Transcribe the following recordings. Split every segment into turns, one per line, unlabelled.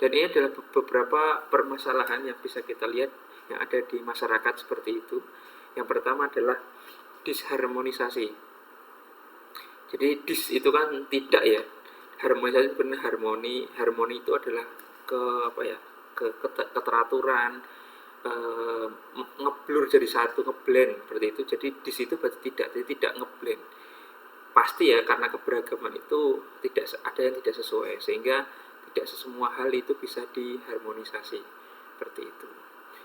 Dan ini adalah beberapa permasalahan yang bisa kita lihat yang ada di masyarakat seperti itu. Yang pertama adalah disharmonisasi. Jadi itu kan tidak ya. Harmonisasi benar harmoni. Harmoni itu adalah keteraturan, ngeblur jadi satu, ngeblend seperti itu. Jadi di situ berarti tidak ngeblend. Pasti ya, karena keberagaman itu tidak ada yang tidak sesuai, sehingga tidak semua hal itu bisa diharmonisasi seperti itu.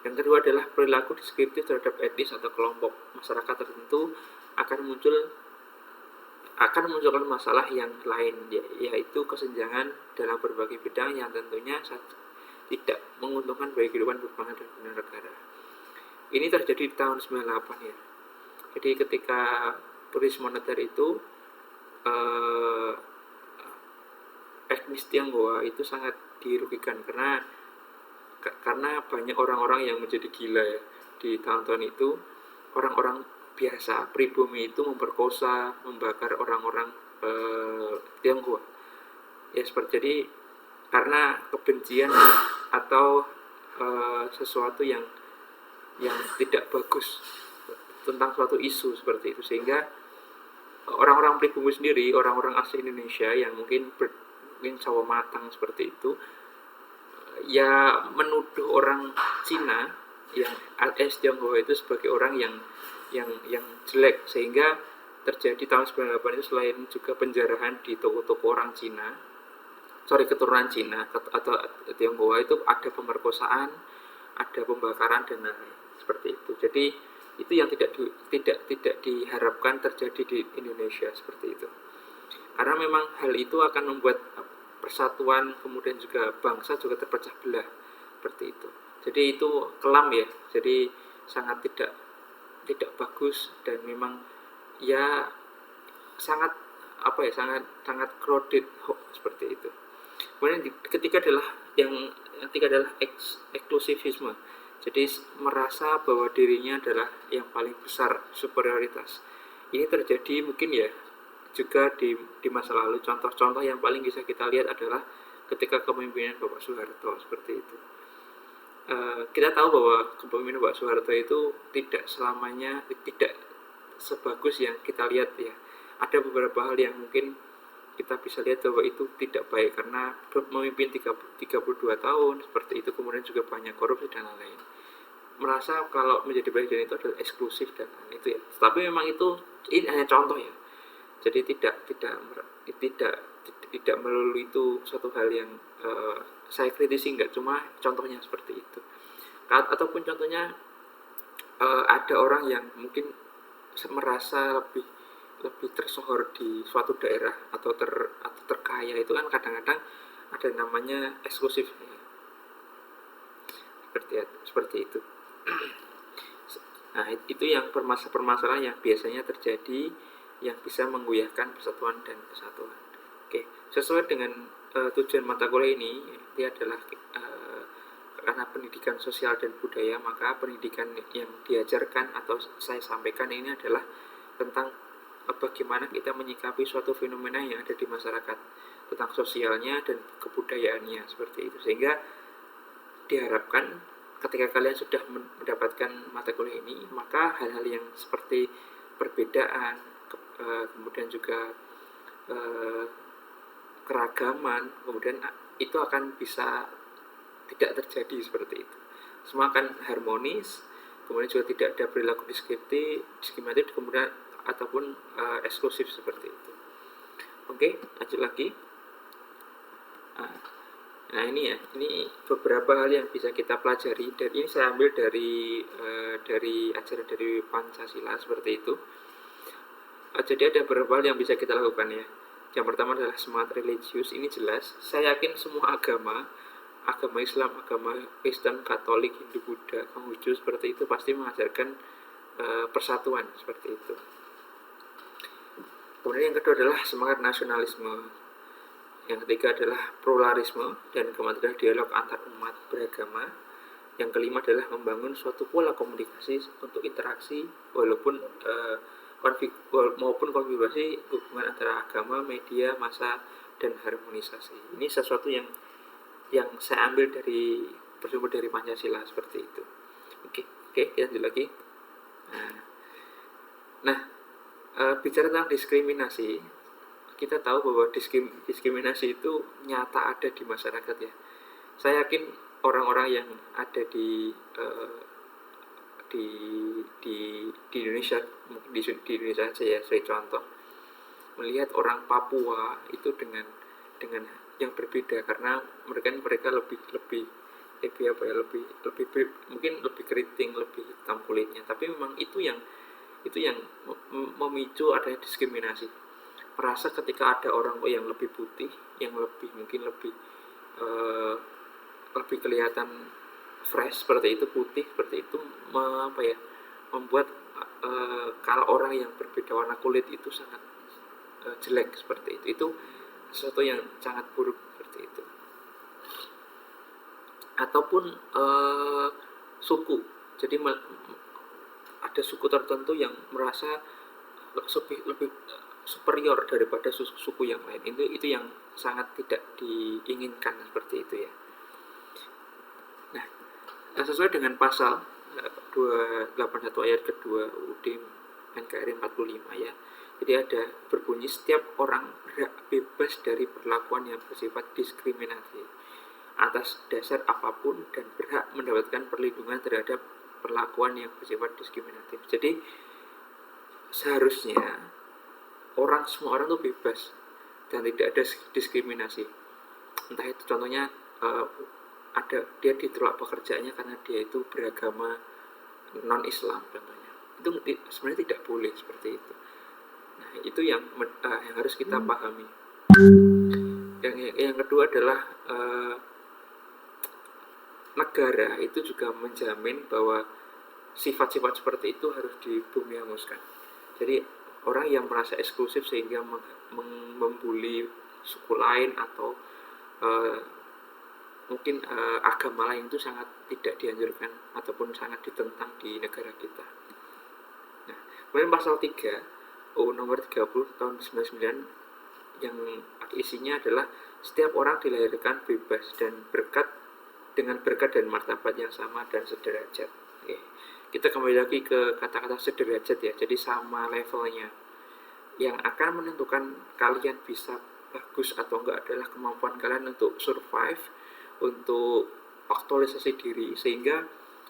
Yang kedua adalah perilaku deskriptif terhadap etnis atau kelompok masyarakat tertentu akan munculkan masalah yang lain, yaitu kesenjangan dalam berbagai bidang yang tentunya tidak menguntungkan bagi kehidupan berbangsa dan bernegara. Ini terjadi di tahun 98 ya. Jadi ketika krisis moneter itu etnis Tionghoa itu sangat dirugikan karena banyak orang-orang yang menjadi gila ya di tahun-tahun itu. Orang-orang biasa pribumi itu memperkosa, membakar orang-orang Tionghoa ya, seperti jadi karena kebencian atau sesuatu yang tidak bagus tentang suatu isu seperti itu, sehingga orang-orang pribumi sendiri, orang-orang asli Indonesia yang mungkin sawo matang seperti itu ya, menuduh orang Cina yang AS Tionghoa itu sebagai orang yang jelek, sehingga terjadi tahun 98 itu selain juga penjarahan di toko-toko orang Cina, keturunan Cina atau Tionghoa, itu ada pemerkosaan, ada pembakaran dan lain-lain seperti itu. Jadi itu yang tidak diharapkan terjadi di Indonesia seperti itu. Karena memang hal itu akan membuat persatuan, kemudian juga bangsa juga terpecah belah seperti itu. Jadi itu kelam ya. Jadi sangat tidak bagus, dan memang ya sangat crowded seperti itu. Kemudian ketiga adalah eksklusivisme. Jadi merasa bahwa dirinya adalah yang paling besar, superioritas. Ini terjadi mungkin ya juga di masa lalu. Contoh-contoh yang paling bisa kita lihat adalah ketika kepemimpinan Bapak Soeharto seperti itu. Kita tahu bahwa kepemimpinan Bapak Soeharto itu tidak selamanya tidak sebagus yang kita lihat ya. Ada beberapa hal yang mungkin kita bisa lihat bahwa itu tidak baik karena memimpin 32 tahun seperti itu, kemudian juga banyak korupsi dan lain-lain. Merasa kalau menjadi presiden itu adalah eksklusif dan itu ya. Tapi memang ini hanya contoh ya. Jadi tidak melulu itu suatu hal yang saya kritisi, enggak, cuma contohnya seperti itu. Ataupun contohnya ada orang yang mungkin merasa lebih tersohor di suatu daerah atau terkaya, itu kan kadang-kadang ada namanya eksklusif seperti itu. Nah, itu yang permasalahan yang biasanya terjadi, yang bisa menggoyahkan persatuan dan kesatuan. Oke, sesuai dengan tujuan mata kuliah ini adalah karena pendidikan sosial dan budaya, maka pendidikan yang diajarkan atau saya sampaikan ini adalah tentang bagaimana kita menyikapi suatu fenomena yang ada di masyarakat, tentang sosialnya dan kebudayaannya seperti itu. Sehingga diharapkan ketika kalian sudah mendapatkan mata kuliah ini, maka hal-hal yang seperti perbedaan, kemudian juga keragaman, kemudian itu akan bisa tidak terjadi seperti itu. Semua akan harmonis, kemudian juga tidak ada perilaku diskriminatif, kemudian ataupun eksklusif seperti itu. Oke, lanjut lagi. Nah ini beberapa hal yang bisa kita pelajari, dan ini saya ambil dari ajaran dari Pancasila seperti itu. Jadi ada beberapa hal yang bisa kita lakukan ya. Yang pertama adalah semangat religius. Ini jelas, saya yakin semua agama Islam, agama Kristen, Katolik, Hindu, Buddha, Konghucu seperti itu pasti mengajarkan persatuan seperti itu. Kemudian yang kedua adalah semangat nasionalisme. Yang ketiga adalah pluralisme, dan keempat adalah dialog antar umat beragama. Yang kelima adalah membangun suatu pola komunikasi untuk interaksi maupun konfigurasi hubungan antara agama, media, massa, dan harmonisasi. Ini sesuatu yang yang saya ambil bersumber dari Pancasila seperti itu. Oke, kita lanjut lagi. Nah, bicara tentang diskriminasi, kita tahu bahwa diskriminasi itu nyata ada di masyarakat ya. Saya yakin orang-orang yang ada di di Indonesia, di Indonesia saja ya, sebagai contoh, melihat orang Papua itu dengan yang berbeda, karena mereka lebih mungkin lebih keriting, lebih hitam kulitnya, tapi memang itu yang memicu adanya diskriminasi. Merasa ketika ada orang yang lebih putih, yang mungkin lebih kelihatan fresh seperti itu, putih seperti itu, membuat kalau orang yang berbeda warna kulit itu sangat jelek seperti itu sesuatu yang sangat buruk seperti itu. Ataupun suku, jadi ada suku tertentu yang merasa lebih superior daripada suku yang lain. Itu yang sangat tidak diinginkan seperti itu ya. Nah, sesuai dengan pasal 281 ayat kedua UUD NKRI 45 ya. Jadi ada berbunyi, setiap orang berhak bebas dari perlakuan yang bersifat diskriminatif atas dasar apapun dan berhak mendapatkan perlindungan terhadap perlakuan yang bersifat diskriminatif. Jadi seharusnya semua orang itu bebas dan tidak ada diskriminasi. Entah itu contohnya dia ditolak pekerjaannya karena dia itu beragama non-Islam contohnya. Itu sebenarnya tidak boleh seperti itu. Nah, itu yang harus kita pahami. Yang kedua adalah negara itu juga menjamin bahwa sifat-sifat seperti itu harus dibumianguskan. Jadi orang yang merasa eksklusif sehingga membuli suku lain atau mungkin agama lain itu sangat tidak dianjurkan ataupun sangat ditentang di negara kita. Nah, kemudian pasal 3 UU nomor 30 tahun 99 yang isinya adalah setiap orang dilahirkan bebas dan dengan berkat dan martabat yang sama dan sederajat. Oke. Kita kembali lagi ke kata-kata sederajat ya, jadi sama levelnya. Yang akan menentukan kalian bisa bagus atau enggak adalah kemampuan kalian untuk survive, untuk aktualisasi diri, sehingga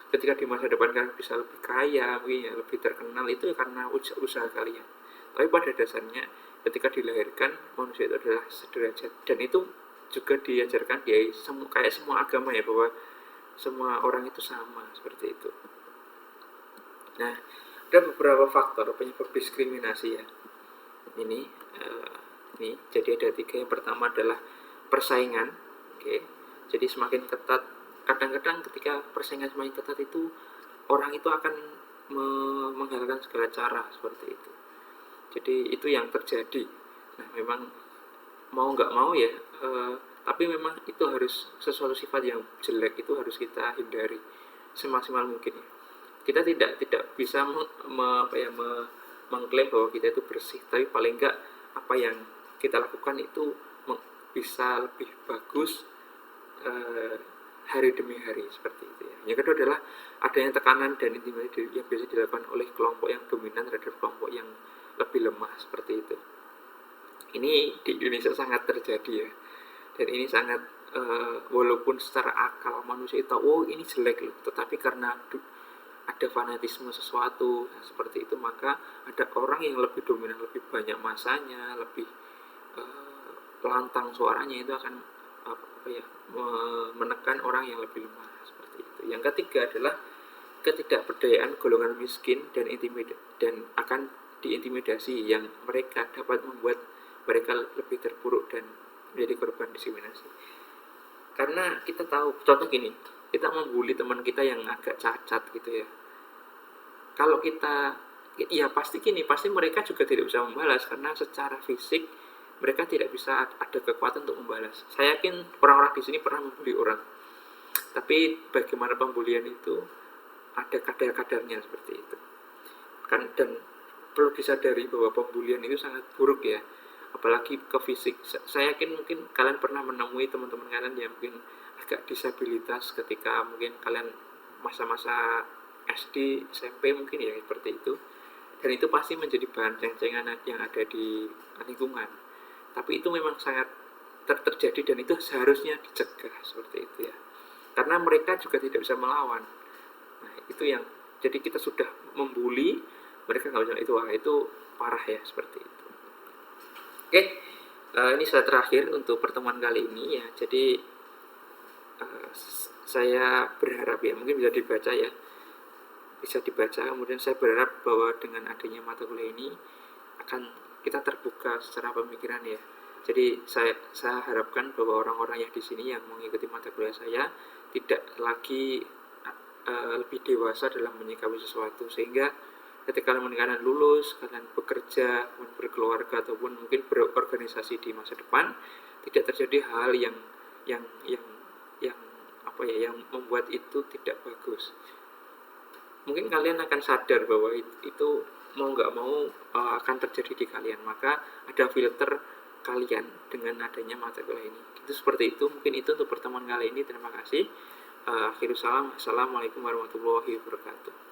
ketika di masa depan kalian bisa lebih kaya, lebih terkenal, itu karena usaha kalian. Tapi pada dasarnya ketika dilahirkan, manusia itu adalah sederajat, dan itu juga diajarkan kayak semua agama ya, bahwa semua orang itu sama seperti itu. Nah, ada beberapa faktor penyebab diskriminasi ya. Ini jadi ada 3. Yang pertama adalah persaingan. Oke. Jadi semakin ketat, kadang-kadang ketika persaingan semakin ketat itu orang itu akan menghalalkan segala cara seperti itu. Jadi itu yang terjadi. Nah, memang mau nggak mau ya, tapi memang itu harus sesuatu sifat yang jelek itu harus kita hindari semaksimal mungkin ya. Kita tidak bisa mengklaim bahwa kita itu bersih, tapi paling nggak apa yang kita lakukan itu bisa lebih bagus hari demi hari seperti itu ya. Yang kedua adalah adanya tekanan dan intimidasi yang biasa dilakukan oleh kelompok yang dominan terhadap kelompok yang lebih lemah seperti itu. Ini di Indonesia sangat terjadi ya, dan ini sangat walaupun secara akal manusia itu tahu ini jelek loh, tetapi karena ada fanatisme sesuatu seperti itu, maka ada orang yang lebih dominan, lebih banyak masanya, lebih lantang suaranya, itu akan menekan orang yang lebih lemah seperti itu. Yang ketiga adalah ketidakberdayaan golongan miskin dan akan diintimidasi, yang mereka dapat membuat mereka lebih terpuruk dan menjadi korban diskriminasi. Karena kita tahu, contoh gini, kita membuli teman kita yang agak cacat gitu ya. Kalau kita, ya pasti mereka juga tidak bisa membalas, karena secara fisik mereka tidak bisa ada kekuatan untuk membalas. Saya yakin orang-orang di sini pernah membuli orang, tapi bagaimana pembulian itu ada kadar-kadarnya seperti itu kan, dan perlu disadari bahwa pembulian itu sangat buruk ya, apalagi ke fisik. Saya yakin mungkin kalian pernah menemui teman-teman kalian yang mungkin agak disabilitas ketika mungkin kalian masa-masa SD, SMP mungkin ya seperti itu, dan itu pasti menjadi bahan ceng-cengan yang ada di lingkungan. Tapi itu memang sangat terjadi dan itu seharusnya dicegah seperti itu ya, karena mereka juga tidak bisa melawan. Nah itu yang jadi kita sudah membuli mereka nggak bisa, itu wah itu parah ya seperti itu. Oke, ini slide terakhir untuk pertemuan kali ini ya. Jadi saya berharap ya mungkin bisa dibaca, kemudian saya berharap bahwa dengan adanya mata kuliah ini akan kita terbuka secara pemikiran ya. Jadi saya harapkan bahwa orang-orang yang di sini yang mengikuti mata kuliah saya tidak lagi lebih dewasa dalam menyikapi sesuatu, sehingga ketika kalian lulus, kalian bekerja, berkeluarga ataupun mungkin berorganisasi di masa depan, tidak terjadi hal yang yang yang yang membuat itu tidak bagus. Mungkin kalian akan sadar bahwa itu mau nggak mau akan terjadi di kalian, maka ada filter kalian dengan adanya mata kuliah ini. Itu seperti itu. Mungkin itu untuk pertemuan kali ini. Terima kasih. Akhirul salam. Assalamualaikum warahmatullahi wabarakatuh.